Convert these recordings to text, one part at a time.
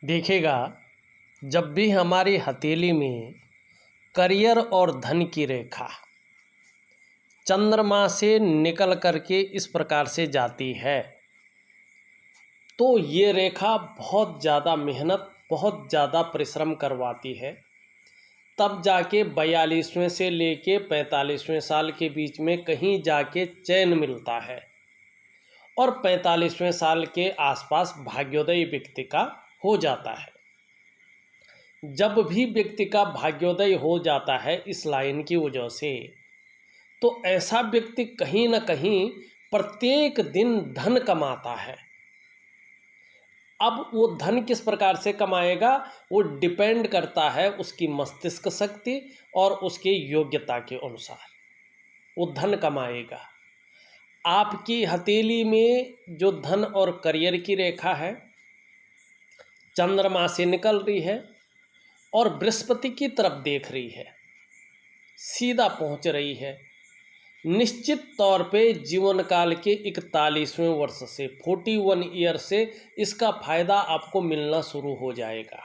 देखिएगा, जब भी हमारी हथेली में करियर और धन की रेखा चंद्रमा से निकल करके इस प्रकार से जाती है, तो ये रेखा बहुत ज़्यादा मेहनत, बहुत ज़्यादा परिश्रम करवाती है। तब जाके 42वें से लेके 45वें साल के बीच में कहीं जाके चैन मिलता है और 45वें साल के आसपास भाग्योदय व्यक्ति का हो जाता है। जब भी व्यक्ति का भाग्योदय हो जाता है इस लाइन की वजह से, तो ऐसा व्यक्ति कहीं न कहीं प्रत्येक दिन धन कमाता है। अब वो धन किस प्रकार से कमाएगा, वो डिपेंड करता है उसकी मस्तिष्क शक्ति और उसकी योग्यता के अनुसार वो धन कमाएगा। आपकी हथेली में जो धन और करियर की रेखा है चंद्रमा से निकल रही है और बृहस्पति की तरफ देख रही है, सीधा पहुंच रही है। निश्चित तौर पे जीवन काल के 41वें वर्ष से 41 ईयर से इसका फायदा आपको मिलना शुरू हो जाएगा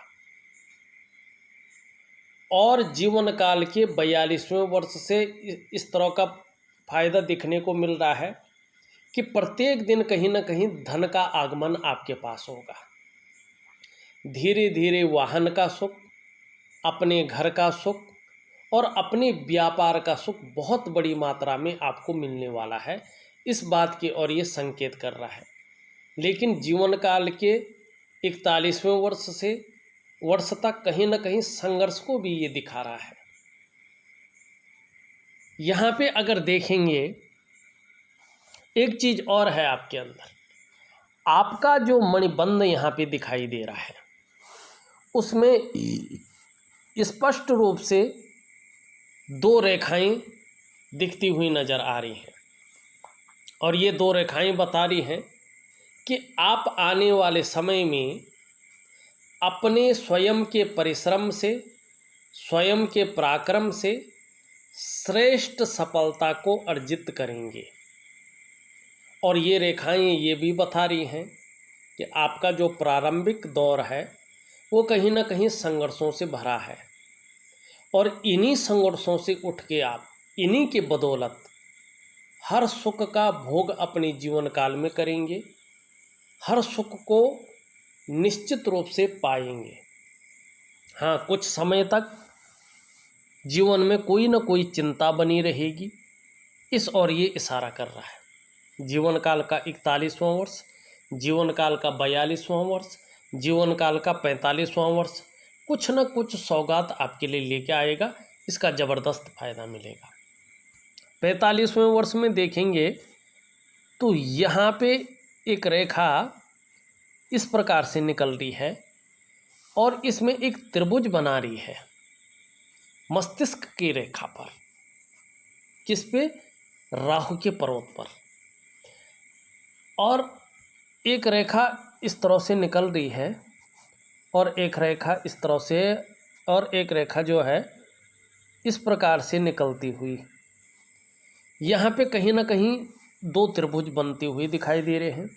और जीवन काल के 42वें वर्ष से इस तरह का फायदा दिखने को मिल रहा है कि प्रत्येक दिन कहीं ना कहीं धन का आगमन आपके पास होगा। धीरे धीरे वाहन का सुख, अपने घर का सुख और अपने व्यापार का सुख बहुत बड़ी मात्रा में आपको मिलने वाला है, इस बात की ओर ये संकेत कर रहा है। लेकिन जीवन काल के 41वें वर्ष तक कहीं ना कहीं संघर्ष को भी ये दिखा रहा है। यहाँ पे अगर देखेंगे एक चीज़ और है आपके अंदर, आपका जो मणिबंध यहाँ पे दिखाई दे रहा है उसमें स्पष्ट रूप से दो रेखाएं दिखती हुई नज़र आ रही हैं और ये दो रेखाएं बता रही हैं कि आप आने वाले समय में अपने स्वयं के परिश्रम से, स्वयं के पराक्रम से श्रेष्ठ सफलता को अर्जित करेंगे। और ये रेखाएं ये भी बता रही हैं कि आपका जो प्रारंभिक दौर है वो कहीं ना कहीं संघर्षों से भरा है और इन्हीं संघर्षों से उठ के आप इन्हीं के बदौलत हर सुख का भोग अपने जीवन काल में करेंगे, हर सुख को निश्चित रूप से पाएंगे। हाँ, कुछ समय तक जीवन में कोई ना कोई चिंता बनी रहेगी, इस और ये इशारा कर रहा है। जीवन काल का 41वां वर्ष, जीवन काल का 42वां वर्ष, जीवन काल का 45वां वर्ष कुछ न कुछ सौगात आपके लिए लेके आएगा, इसका ज़बरदस्त फायदा मिलेगा। 45वें वर्ष में देखेंगे तो यहाँ पे एक रेखा इस प्रकार से निकल रही है और इसमें एक त्रिभुज बना रही है मस्तिष्क की रेखा पर। किस पे? राहु के पर्वत पर। और एक रेखा इस तरह से निकल रही है और एक रेखा इस तरह से, और एक रेखा जो है इस प्रकार से निकलती हुई यहाँ पे कहीं ना कहीं दो त्रिभुज बनते हुए दिखाई दे रहे हैं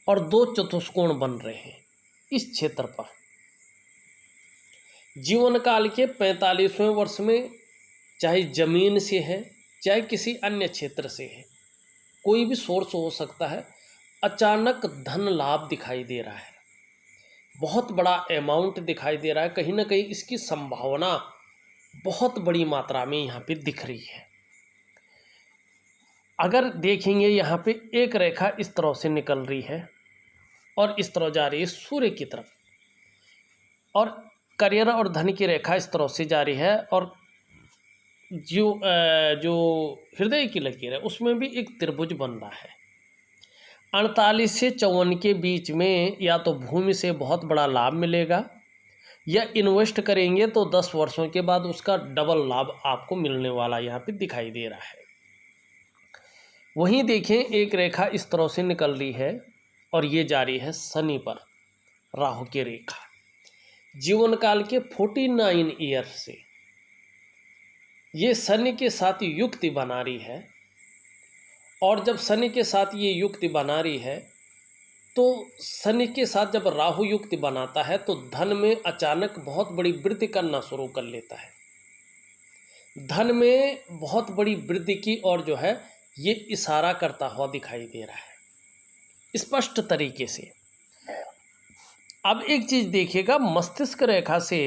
और दो चतुष्कोण बन रहे हैं इस क्षेत्र पर। जीवन काल के 45वें वर्ष में चाहे जमीन से है चाहे किसी अन्य क्षेत्र से है, कोई भी सोर्स हो सकता है, अचानक धन लाभ दिखाई दे रहा है, बहुत बड़ा अमाउंट दिखाई दे रहा है, कहीं ना कहीं इसकी संभावना बहुत बड़ी मात्रा में यहाँ पे दिख रही है। अगर देखेंगे यहाँ पे एक रेखा इस तरह से निकल रही है और इस तरह जा रही है सूर्य की तरफ, और करियर और धन की रेखा इस तरह से जा रही है और जो हृदय की लकीर है उसमें भी एक त्रिभुज बन रहा है। 48 से 54 के बीच में या तो भूमि से बहुत बड़ा लाभ मिलेगा या इन्वेस्ट करेंगे तो 10 वर्षों के बाद उसका डबल लाभ आपको मिलने वाला यहाँ पे दिखाई दे रहा है। वहीं देखें एक रेखा इस तरह से निकल रही है और ये जा रही है शनि पर, राहु की रेखा। जीवन काल के 49 ईयर से ये शनि के साथ युक्ति बना रही है और जब शनि के साथ ये युक्ति बना रही है तो शनि के साथ जब राहु युक्ति बनाता है तो धन में अचानक बहुत बड़ी वृद्धि करना शुरू कर लेता है। धन में बहुत बड़ी वृद्धि की और जो है ये इशारा करता हुआ दिखाई दे रहा है स्पष्ट तरीके से। अब एक चीज देखिएगा, मस्तिष्क रेखा से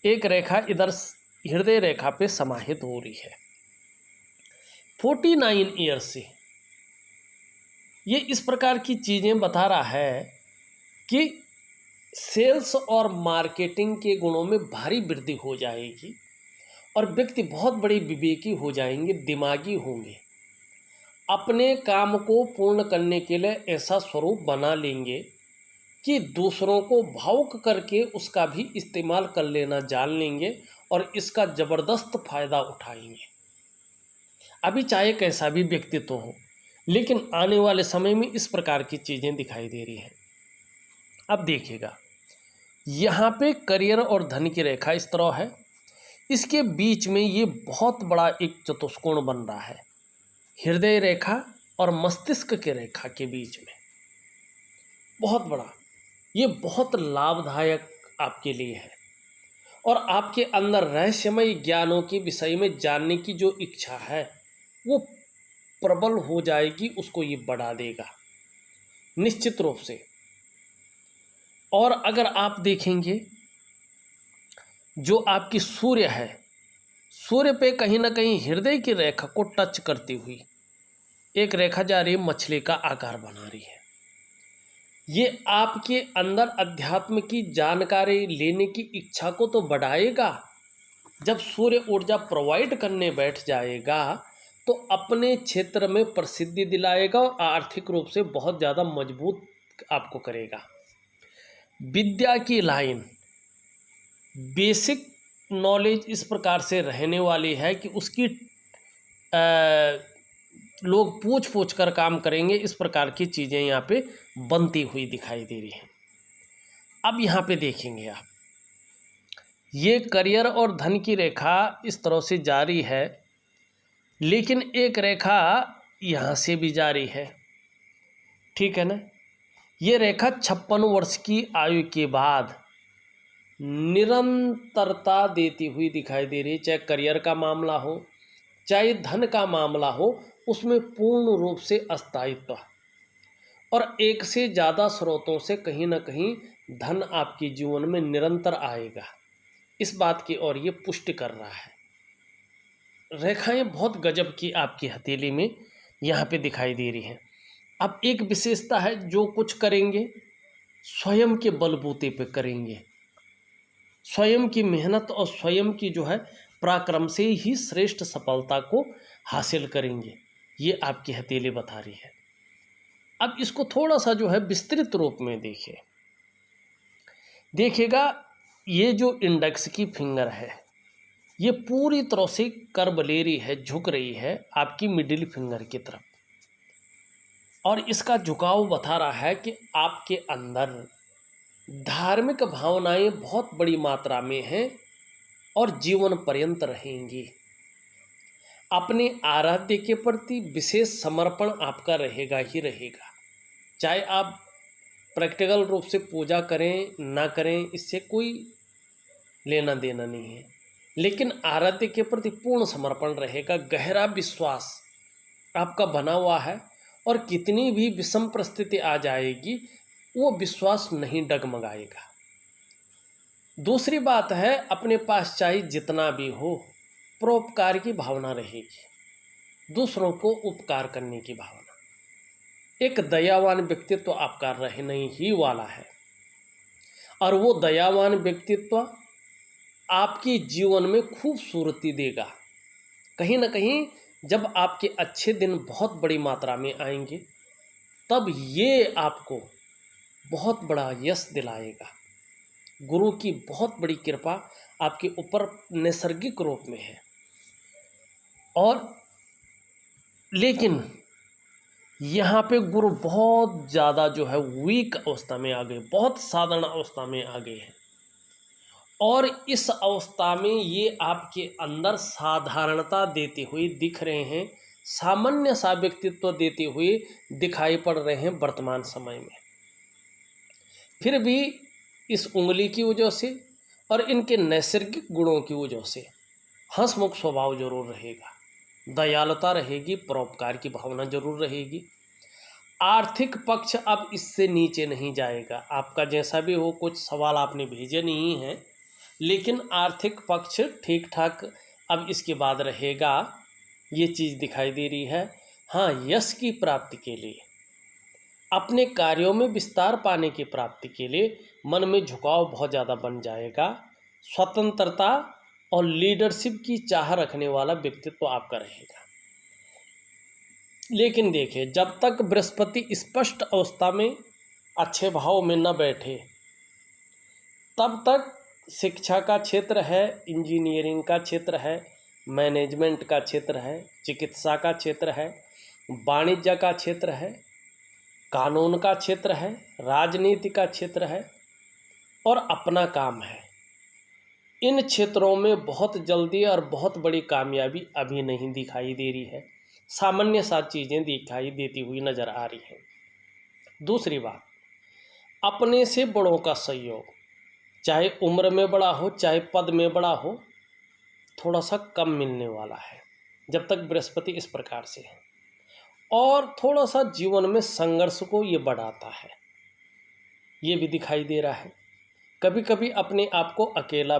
एक रेखा इधर हृदय रेखा पे समाहित हो रही है 49 ईयर से। ये इस प्रकार की चीज़ें बता रहा है कि सेल्स और मार्केटिंग के गुणों में भारी वृद्धि हो जाएगी और व्यक्ति बहुत बड़े विवेकी हो जाएंगे, दिमागी होंगे, अपने काम को पूर्ण करने के लिए ऐसा स्वरूप बना लेंगे कि दूसरों को भावुक करके उसका भी इस्तेमाल कर लेना जान लेंगे और इसका ज़बरदस्त फायदा उठाएंगे। अभी चाहे कैसा भी व्यक्तित्व हो, लेकिन आने वाले समय में इस प्रकार की चीज़ें दिखाई दे रही हैं। अब देखिएगा, यहाँ पे करियर और धन की रेखा इस तरह है, इसके बीच में ये बहुत बड़ा एक चतुष्कोण बन रहा है हृदय रेखा और मस्तिष्क के रेखा के बीच में, बहुत बड़ा। ये बहुत लाभदायक आपके लिए है और आपके अंदर रहस्यमय ज्ञानों के विषय में जानने की जो इच्छा है वो प्रबल हो जाएगी, उसको ये बढ़ा देगा निश्चित रूप से। और अगर आप देखेंगे जो आपकी सूर्य है, सूर्य पे कहीं ना कहीं हृदय की रेखा को टच करती हुई एक रेखा जा रही है, मछली का आकार बना रही है। ये आपके अंदर अध्यात्म की जानकारी लेने की इच्छा को तो बढ़ाएगा। जब सूर्य ऊर्जा प्रोवाइड करने बैठ जाएगा तो अपने क्षेत्र में प्रसिद्धि दिलाएगा और आर्थिक रूप से बहुत ज़्यादा मजबूत आपको करेगा। विद्या की लाइन, बेसिक नॉलेज इस प्रकार से रहने वाली है कि उसकी लोग पूछ पूछ कर काम करेंगे, इस प्रकार की चीज़ें यहाँ पे बनती हुई दिखाई दे रही हैं। अब यहाँ पे देखेंगे आप, ये करियर और धन की रेखा इस तरह से जारी है, लेकिन एक रेखा यहाँ से भी जारी है, ठीक है ना। ये रेखा 56 वर्ष की आयु के बाद निरंतरता देती हुई दिखाई दे रही है। चाहे करियर का मामला हो, चाहे धन का मामला हो, उसमें पूर्ण रूप से अस्थायित्व और एक से ज़्यादा स्रोतों से कहीं ना कहीं धन आपके जीवन में निरंतर आएगा, इस बात की ओर ये पुष्टि कर रहा है। रेखाएं बहुत गजब की आपकी हथेली में यहाँ पे दिखाई दे रही हैं। अब एक विशेषता है, जो कुछ करेंगे स्वयं के बलबूते पे करेंगे, स्वयं की मेहनत और स्वयं की जो है पराक्रम से ही श्रेष्ठ सफलता को हासिल करेंगे, ये आपकी हथेली बता रही है। अब इसको थोड़ा सा जो है विस्तृत रूप में देखिएगा, ये जो इंडेक्स की फिंगर है ये पूरी तरह से कर्व ले रही है, झुक रही है आपकी मिडिल फिंगर की तरफ, और इसका झुकाव बता रहा है कि आपके अंदर धार्मिक भावनाएं बहुत बड़ी मात्रा में हैं और जीवन पर्यंत रहेंगी। अपने आराध्य के प्रति विशेष समर्पण आपका रहेगा ही रहेगा। चाहे आप प्रैक्टिकल रूप से पूजा करें ना करें, इससे कोई लेना देना नहीं है, लेकिन आराध्य के प्रति पूर्ण समर्पण रहेगा। गहरा विश्वास आपका बना हुआ है और कितनी भी विषम परिस्थिति आ जाएगी वो विश्वास नहीं डगमगाएगा। दूसरी बात है, अपने पास चाहे जितना भी हो परोपकार की भावना रहेगी, दूसरों को उपकार करने की भावना। एक दयावान व्यक्तित्व आपका रहने ही वाला है और वो दयावान व्यक्तित्व आपके जीवन में खूबसूरती देगा। कहीं ना कहीं जब आपके अच्छे दिन बहुत बड़ी मात्रा में आएंगे तब ये आपको बहुत बड़ा यश दिलाएगा। गुरु की बहुत बड़ी कृपा आपके ऊपर नैसर्गिक रूप में है। और लेकिन यहाँ पे गुरु बहुत ज़्यादा जो है वीक अवस्था में आ गए, बहुत साधारण अवस्था में आ गए हैं, और इस अवस्था में ये आपके अंदर साधारणता देते हुए दिख रहे हैं, सामान्य सा व्यक्तित्व देते हुए दिखाई पड़ रहे हैं वर्तमान समय में। फिर भी इस उंगली की वजह से और इनके नैसर्गिक गुणों की वजह से हंसमुख स्वभाव जरूर रहेगा, दयालुता रहेगी, परोपकार की भावना जरूर रहेगी। आर्थिक पक्ष अब इससे नीचे नहीं जाएगा। आपका जैसा भी हो, कुछ सवाल आपने भेजे नहीं हैं, लेकिन आर्थिक पक्ष ठीक ठाक अब इसके बाद रहेगा, ये चीज़ दिखाई दे रही है। हाँ, यश की प्राप्ति के लिए, अपने कार्यों में विस्तार पाने की प्राप्ति के लिए मन में झुकाव बहुत ज़्यादा बन जाएगा। स्वतंत्रता और लीडरशिप की चाह रखने वाला व्यक्तित्व आपका रहेगा। लेकिन देखिए, जब तक बृहस्पति स्पष्ट अवस्था में अच्छे भाव में न बैठे, तब तक शिक्षा का क्षेत्र है, इंजीनियरिंग का क्षेत्र है, मैनेजमेंट का क्षेत्र है, चिकित्सा का क्षेत्र है, वाणिज्य का क्षेत्र है, कानून का क्षेत्र है, राजनीति का क्षेत्र है और अपना काम है। इन क्षेत्रों में बहुत जल्दी और बहुत बड़ी कामयाबी अभी नहीं दिखाई दे रही है। सामान्य सा चीज़ें दिखाई देती हुई नज़र आ रही हैं। दूसरी बात, अपने से बड़ों का सहयोग, चाहे उम्र में बड़ा हो चाहे पद में बड़ा हो, थोड़ा सा कम मिलने वाला है जब तक बृहस्पति इस प्रकार से है। और थोड़ा सा जीवन में संघर्ष को ये बढ़ाता है, ये भी दिखाई दे रहा है। कभी कभी अपने आप को अकेला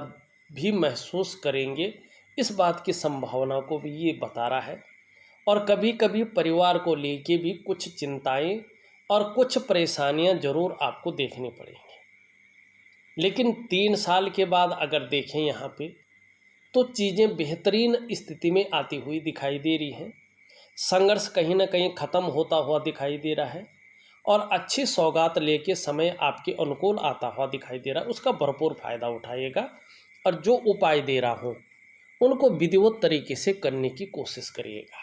भी महसूस करेंगे, इस बात की संभावना को भी ये बता रहा है। और कभी कभी परिवार को लेके भी कुछ चिंताएं और कुछ परेशानियां जरूर आपको देखनी पड़ेंगी। लेकिन 3 साल के बाद अगर देखें यहाँ पे, तो चीज़ें बेहतरीन स्थिति में आती हुई दिखाई दे रही हैं। संघर्ष कहीं ना कहीं ख़त्म होता हुआ दिखाई दे रहा है और अच्छी सौगात लेके समय आपके अनुकूल आता हुआ दिखाई दे रहा है। उसका भरपूर फ़ायदा उठाइएगा और जो उपाय दे रहा हूँ उनको विधिवत तरीके से करने की कोशिश करिएगा।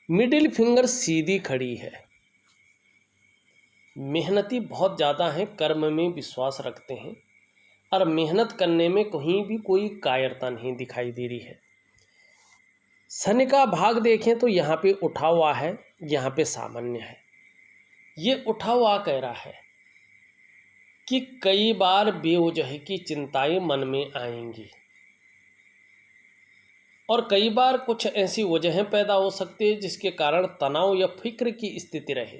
मिडिल फिंगर सीधी खड़ी है, मेहनती बहुत ज़्यादा हैं, कर्म में विश्वास रखते हैं और मेहनत करने में कहीं भी कोई कायरता नहीं दिखाई दे रही है। शनि का भाग देखें तो यहाँ पे उठा हुआ है, यहाँ पे सामान्य है। ये उठा हुआ कह रहा है कि कई बार बेवजह की चिंताएं मन में आएंगी और कई बार कुछ ऐसी वजहें पैदा हो सकती है जिसके कारण तनाव या फिक्र की स्थिति रहे।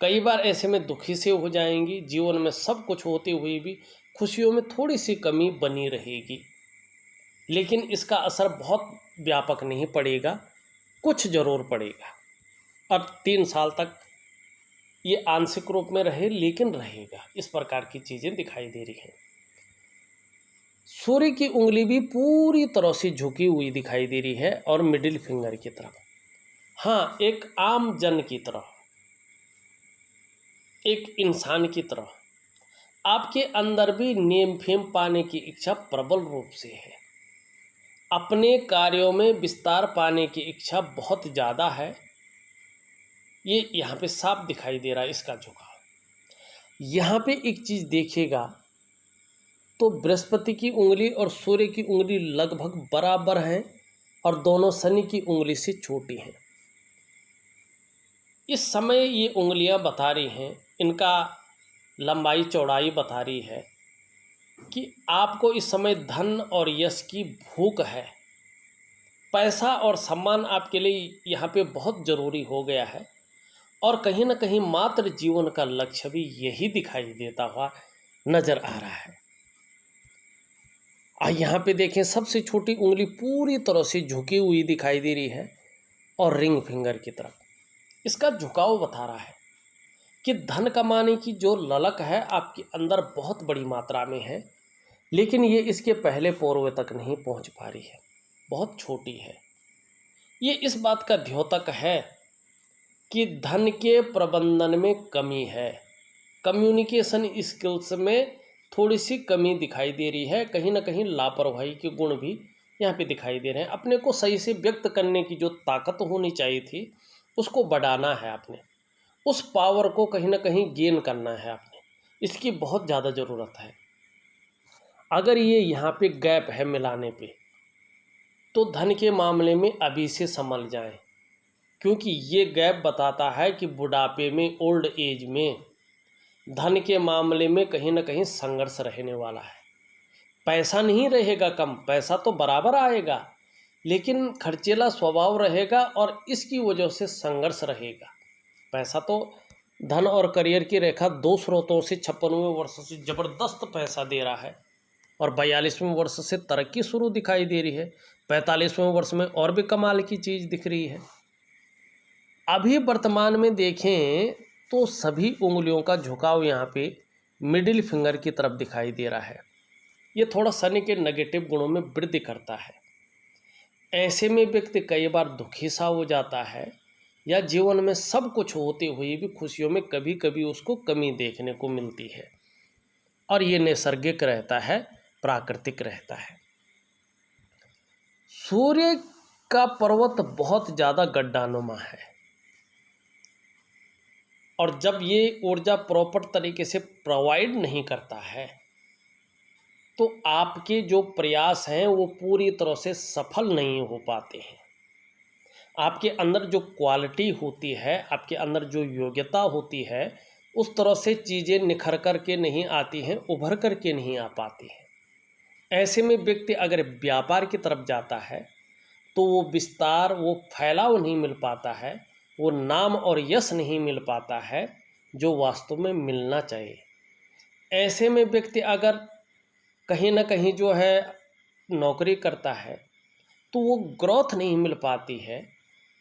कई बार ऐसे में दुखी से हो जाएंगी। जीवन में सब कुछ होते हुए भी खुशियों में थोड़ी सी कमी बनी रहेगी, लेकिन इसका असर बहुत व्यापक नहीं पड़ेगा, कुछ ज़रूर पड़ेगा। अब 3 साल तक ये आंशिक रूप में रहे, लेकिन रहेगा। इस प्रकार की चीज़ें दिखाई दे रही हैं। सूर्य की उंगली भी पूरी तरह से झुकी हुई दिखाई दे रही है और मिडिल फिंगर की तरफ, हाँ, एक आम जन की तरह, एक इंसान की तरह आपके अंदर भी नेम फेम पाने की इच्छा प्रबल रूप से है। अपने कार्यों में विस्तार पाने की इच्छा बहुत ज़्यादा है। ये यहाँ पे साफ दिखाई दे रहा है इसका झुकाव। यहाँ पे एक चीज़ देखिएगा तो बृहस्पति की उंगली और सूर्य की उंगली लगभग बराबर हैं और दोनों शनि की उंगली से छोटी हैं। इस समय ये उंगलियां बता रही हैं, इनका लंबाई चौड़ाई बता रही है कि आपको इस समय धन और यश की भूख है। पैसा और सम्मान आपके लिए यहाँ पे बहुत ज़रूरी हो गया है और कहीं ना कहीं मात्र जीवन का लक्ष्य भी यही दिखाई देता हुआ नज़र आ रहा है। यहाँ पे देखें, सबसे छोटी उंगली पूरी तरह से झुकी हुई दिखाई दे रही है और रिंग फिंगर की तरफ इसका झुकाव बता रहा है कि धन कमाने की जो ललक है आपके अंदर बहुत बड़ी मात्रा में है, लेकिन ये इसके पहले पौरवे तक नहीं पहुंच पा रही है, बहुत छोटी है। ये इस बात का द्योतक है कि धन के प्रबंधन में कमी है, कम्युनिकेशन स्किल्स में थोड़ी सी कमी दिखाई दे रही है। कहीं ना कहीं लापरवाही के गुण भी यहाँ पे दिखाई दे रहे हैं। अपने को सही से व्यक्त करने की जो ताकत होनी चाहिए थी उसको बढ़ाना है आपने, उस पावर को कहीं ना कहीं गेन करना है आपने, इसकी बहुत ज़्यादा ज़रूरत है। अगर ये यहाँ पे गैप है मिलाने पे, तो धन के मामले में अभी से संभल जाएं। क्योंकि ये गैप बताता है कि बुढ़ापे में, ओल्ड एज में धन के मामले में कहीं ना कहीं संघर्ष रहने वाला है। पैसा नहीं रहेगा कम, पैसा तो बराबर आएगा, लेकिन खर्चीला स्वभाव रहेगा और इसकी वजह से संघर्ष रहेगा। पैसा तो, धन और करियर की रेखा दो स्रोतों से 56वें वर्ष से ज़बरदस्त पैसा दे रहा है और 42वें वर्ष से तरक्की शुरू दिखाई दे रही है। 45वें वर्ष में और भी कमाल की चीज़ दिख रही है। अभी वर्तमान में देखें तो सभी उंगलियों का झुकाव यहाँ पे मिडिल फिंगर की तरफ दिखाई दे रहा है। ये थोड़ा शनि के नेगेटिव गुणों में वृद्धि करता है। ऐसे में व्यक्ति कई बार दुखी सा हो जाता है या जीवन में सब कुछ होते हुए भी खुशियों में कभी कभी उसको कमी देखने को मिलती है, और ये नैसर्गिक रहता है, प्राकृतिक रहता है। सूर्य का पर्वत बहुत ज़्यादा गड्ढानुमा है और जब ये ऊर्जा प्रॉपर तरीके से प्रोवाइड नहीं करता है तो आपके जो प्रयास हैं वो पूरी तरह से सफल नहीं हो पाते हैं। आपके अंदर जो क्वालिटी होती है, आपके अंदर जो योग्यता होती है, उस तरह से चीज़ें निखर कर के नहीं आती हैं, उभर कर के नहीं आ पाती हैं। ऐसे में व्यक्ति अगर व्यापार की तरफ जाता है तो वो विस्तार, वो फैलाव नहीं मिल पाता है, वो नाम और यश नहीं मिल पाता है जो वास्तव में मिलना चाहिए। ऐसे में व्यक्ति अगर कहीं ना कहीं जो है नौकरी करता है तो वो ग्रोथ नहीं मिल पाती है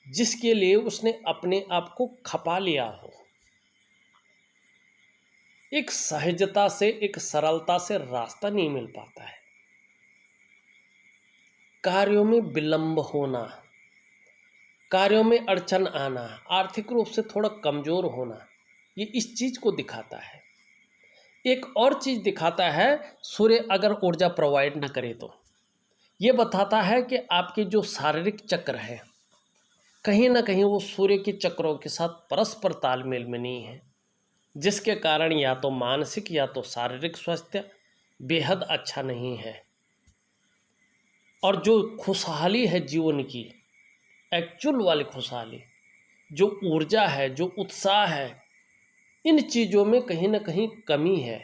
जिसके लिए उसने अपने आप को खपा लिया हो। एक सहजता से, एक सरलता से रास्ता नहीं मिल पाता है। कार्यों में विलंब होना, कार्यों में अड़चन आना, आर्थिक रूप से थोड़ा कमज़ोर होना, ये इस चीज़ को दिखाता है। एक और चीज़ दिखाता है, सूर्य अगर ऊर्जा प्रोवाइड ना करे तो ये बताता है कि आपके जो शारीरिक चक्र है कहीं ना कहीं वो सूर्य के चक्रों के साथ परस्पर तालमेल में नहीं है, जिसके कारण या तो मानसिक या तो शारीरिक स्वास्थ्य बेहद अच्छा नहीं है। और जो खुशहाली है जीवन की, एक्चुअल वाली खुशहाली, जो ऊर्जा है, जो उत्साह है, इन चीज़ों में कहीं ना कहीं कमी है।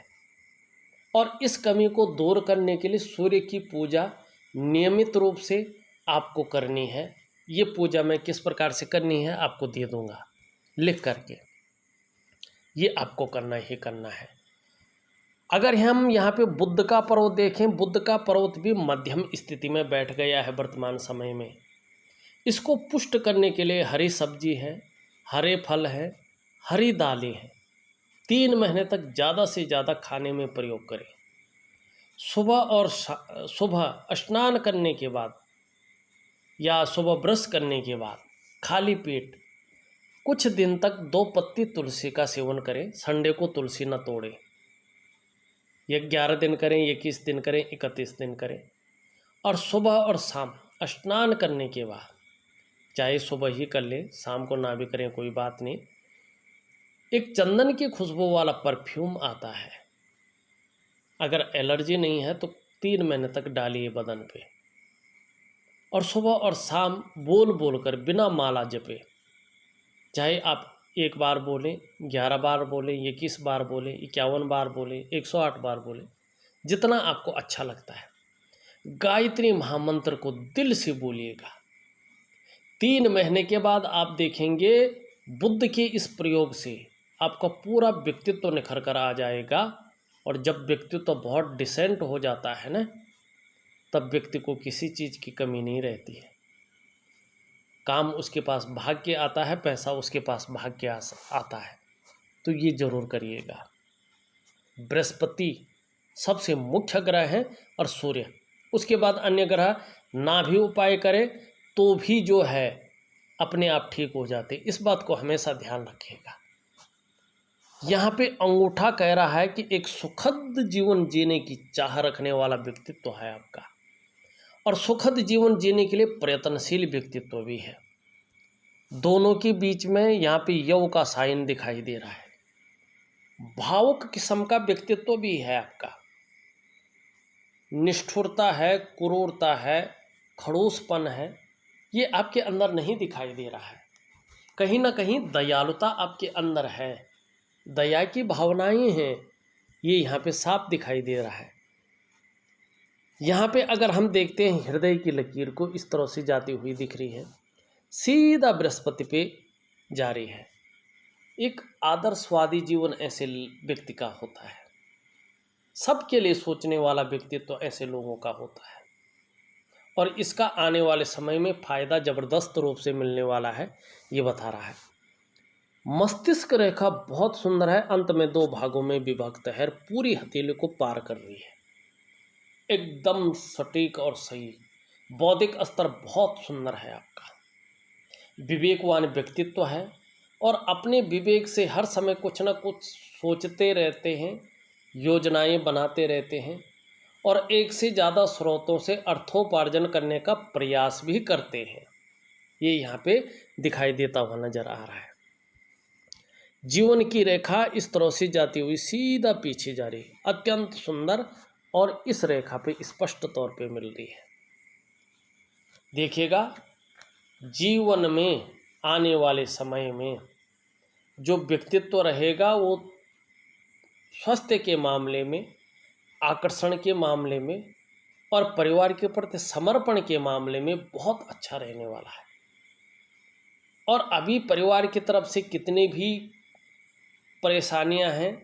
और इस कमी को दूर करने के लिए सूर्य की पूजा नियमित रूप से आपको करनी है। ये पूजा मैं किस प्रकार से करनी है आपको दे दूंगा लिख करके, ये आपको करना ही करना है। अगर हम यहाँ पे बुध का पर्वत देखें, बुध का पर्वत भी मध्यम स्थिति में बैठ गया है वर्तमान समय में। इसको पुष्ट करने के लिए हरी सब्जी है, हरे फल है, हरी दालें हैं, 3 महीने तक ज़्यादा से ज़्यादा खाने में प्रयोग करें। सुबह स्नान करने के बाद या सुबह ब्रश करने के बाद खाली पेट कुछ दिन तक 2 पत्ती तुलसी का सेवन करें। संडे को तुलसी न तोड़ें। ये 11 दिन करें, 21 दिन करें, 31 दिन करें। और सुबह और शाम स्नान करने के बाद, चाहे सुबह ही कर लें, शाम को ना भी करें कोई बात नहीं, एक चंदन की खुशबू वाला परफ्यूम आता है, अगर एलर्जी नहीं है तो 3 महीने तक डालिए बदन पे। और सुबह और शाम बोल बोल कर बिना माला जपे, चाहे आप 1 बार बोलें, 11 बार बोलें, 21 बार बोलें, 51 बार बोलें, 108 बार बोलें, जितना आपको अच्छा लगता है, गायत्री महामंत्र को दिल से बोलिएगा। 3 महीने के बाद आप देखेंगे बुद्ध के इस प्रयोग से आपका पूरा व्यक्तित्व निखर कर आ जाएगा। और जब व्यक्तित्व बहुत डिसेंट हो जाता है ना, तब व्यक्ति को किसी चीज़ की कमी नहीं रहती है। काम उसके पास भाग्य आता है, पैसा उसके पास भाग्य आता है। तो ये जरूर करिएगा। बृहस्पति सबसे मुख्य ग्रह है और सूर्य, उसके बाद अन्य ग्रह ना भी उपाय करें तो भी जो है अपने आप ठीक हो जाते। इस बात को हमेशा ध्यान रखिएगा। यहाँ पे अंगूठा कह रहा है कि एक सुखद जीवन जीने की चाह रखने वाला व्यक्तित्व है आपका, और सुखद जीवन जीने के लिए प्रयत्नशील व्यक्तित्व भी है। दोनों के बीच में यहाँ पे यव का साइन दिखाई दे रहा है। भावुक किस्म का व्यक्तित्व भी है आपका, निष्ठुरता है, क्रूरता है, खड़ूसपन है, ये आपके अंदर नहीं दिखाई दे रहा है। कहीं ना कहीं दयालुता आपके अंदर है, दया की भावनाएं हैं, ये यहाँ पे साफ दिखाई दे रहा है। यहाँ पे अगर हम देखते हैं हृदय की लकीर को इस तरह से जाती हुई दिख रही है, सीधा बृहस्पति पे जा रही है। एक आदर्शवादी जीवन ऐसे व्यक्ति का होता है, सबके लिए सोचने वाला व्यक्तित्व तो ऐसे लोगों का होता है, और इसका आने वाले समय में फायदा जबरदस्त रूप से मिलने वाला है, ये बता रहा है। मस्तिष्क रेखा बहुत सुंदर है, अंत में 2 भागों में विभक्त है, पूरी हथेली को पार कर रही है, एकदम सटीक और सही। बौद्धिक स्तर बहुत सुंदर है आपका, विवेकवान व्यक्तित्व है, और अपने विवेक से हर समय कुछ ना कुछ सोचते रहते हैं, योजनाएं बनाते रहते हैं, और एक से ज़्यादा स्रोतों से अर्थोपार्जन करने का प्रयास भी करते हैं। ये यहाँ पे दिखाई देता हुआ नजर आ रहा है। जीवन की रेखा इस तरह से जाती हुई सीधा पीछे जा रही है, अत्यंत सुंदर, और इस रेखा पे स्पष्ट तौर पे मिल रही है। देखिएगा, जीवन में आने वाले समय में जो व्यक्तित्व रहेगा वो स्वास्थ्य के मामले में, आकर्षण के मामले में, और परिवार के प्रति समर्पण के मामले में बहुत अच्छा रहने वाला है। और अभी परिवार की तरफ से कितनी भी परेशानियां हैं,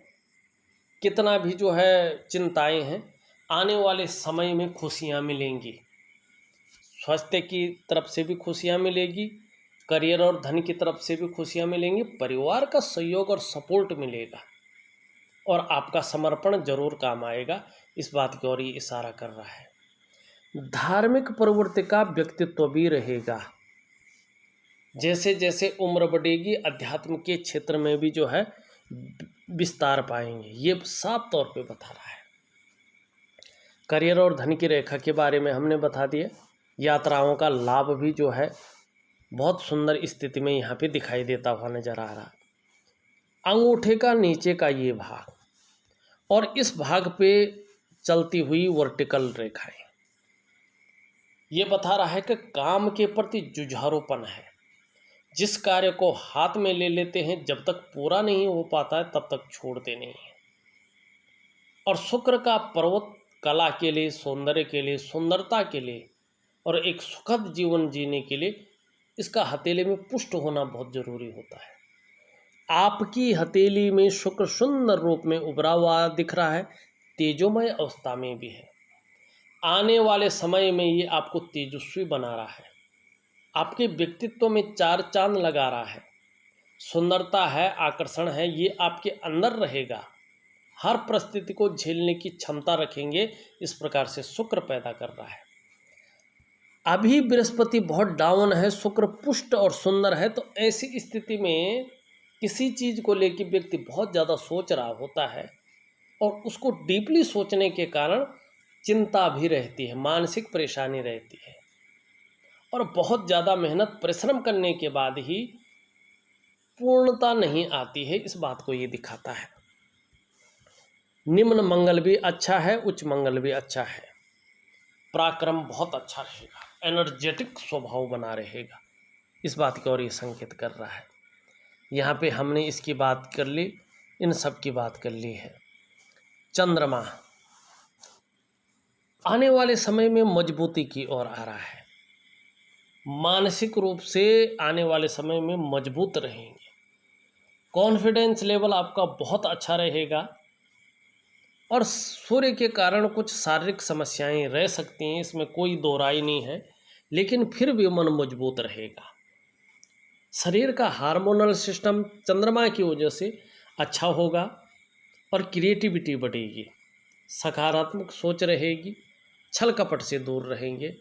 कितना भी जो है चिंताएं हैं, आने वाले समय में खुशियां मिलेंगी। स्वास्थ्य की तरफ से भी खुशियां मिलेगी, करियर और धन की तरफ से भी खुशियां मिलेंगी, परिवार का सहयोग और सपोर्ट मिलेगा, और आपका समर्पण जरूर काम आएगा, इस बात की ओर ये इशारा कर रहा है। धार्मिक प्रवृत्ति का व्यक्तित्व भी रहेगा। जैसे जैसे उम्र बढ़ेगी, अध्यात्म के क्षेत्र में भी जो है विस्तार पाएंगे, ये साफ तौर पे बता रहा है। करियर और धन की रेखा के बारे में हमने बता दिया। यात्राओं का लाभ भी जो है बहुत सुंदर स्थिति में यहाँ पे दिखाई देता हुआ नजर आ रहा है। अंगूठे का नीचे का ये भाग और इस भाग पे चलती हुई वर्टिकल रेखाएं, ये बता रहा है कि काम के प्रति जुझारूपन है। जिस कार्य को हाथ में ले लेते हैं, जब तक पूरा नहीं हो पाता है तब तक छोड़ते नहीं हैं। और शुक्र का पर्वत कला के लिए, सौंदर्य के लिए, सुंदरता के लिए और एक सुखद जीवन जीने के लिए इसका हथेली में पुष्ट होना बहुत जरूरी होता है। आपकी हथेली में शुक्र सुंदर रूप में उभरा हुआ दिख रहा है, तेजोमय अवस्था में भी है। आने वाले समय में ये आपको तेजस्वी बना रहा है, आपके व्यक्तित्व में 4 चांद लगा रहा है। सुंदरता है, आकर्षण है, ये आपके अंदर रहेगा। हर परिस्थिति को झेलने की क्षमता रखेंगे, इस प्रकार से शुक्र पैदा कर रहा है। अभी बृहस्पति बहुत डाउन है, शुक्र पुष्ट और सुंदर है, तो ऐसी स्थिति में किसी चीज़ को लेकर व्यक्ति बहुत ज़्यादा सोच रहा होता है, और उसको डीपली सोचने के कारण चिंता भी रहती है, मानसिक परेशानी रहती है, और बहुत ज़्यादा मेहनत परिश्रम करने के बाद ही पूर्णता नहीं आती है, इस बात को ये दिखाता है। निम्न मंगल भी अच्छा है, उच्च मंगल भी अच्छा है। पराक्रम बहुत अच्छा रहेगा, एनर्जेटिक स्वभाव बना रहेगा, इस बात की ओर ये संकेत कर रहा है। यहाँ पे हमने इसकी बात कर ली, इन सब की बात कर ली है। चंद्रमा आने वाले समय में मजबूती की ओर आ रहा है, मानसिक रूप से आने वाले समय में मजबूत रहेंगे। कॉन्फिडेंस लेवल आपका बहुत अच्छा रहेगा, और सूर्य के कारण कुछ शारीरिक समस्याएं रह सकती हैं, इसमें कोई दो राय नहीं है, लेकिन फिर भी मन मजबूत रहेगा। शरीर का हार्मोनल सिस्टम चंद्रमा की वजह से अच्छा होगा, और क्रिएटिविटी बढ़ेगी, सकारात्मक सोच रहेगी, छल कपट से दूर रहेंगे,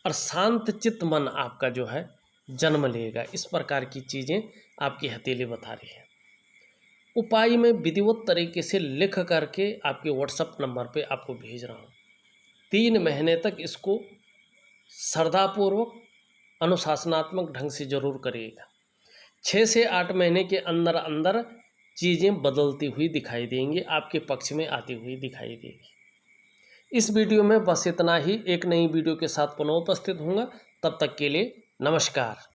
और शांत चित्त मन आपका जो है जन्म लेगा। इस प्रकार की चीज़ें आपकी हथेली बता रही है। उपाय में विधिवत तरीके से लिख करके आपके व्हाट्सएप नंबर पे आपको भेज रहा हूँ। 3 महीने तक इसको श्रद्धापूर्वक अनुशासनात्मक ढंग से जरूर करिएगा। 6 से 8 महीने के अंदर अंदर चीज़ें बदलती हुई दिखाई देंगी, आपके पक्ष में आती हुई दिखाई देगी। इस वीडियो में बस इतना ही। एक नई वीडियो के साथ पुनः उपस्थित होऊंगा, तब तक के लिए नमस्कार।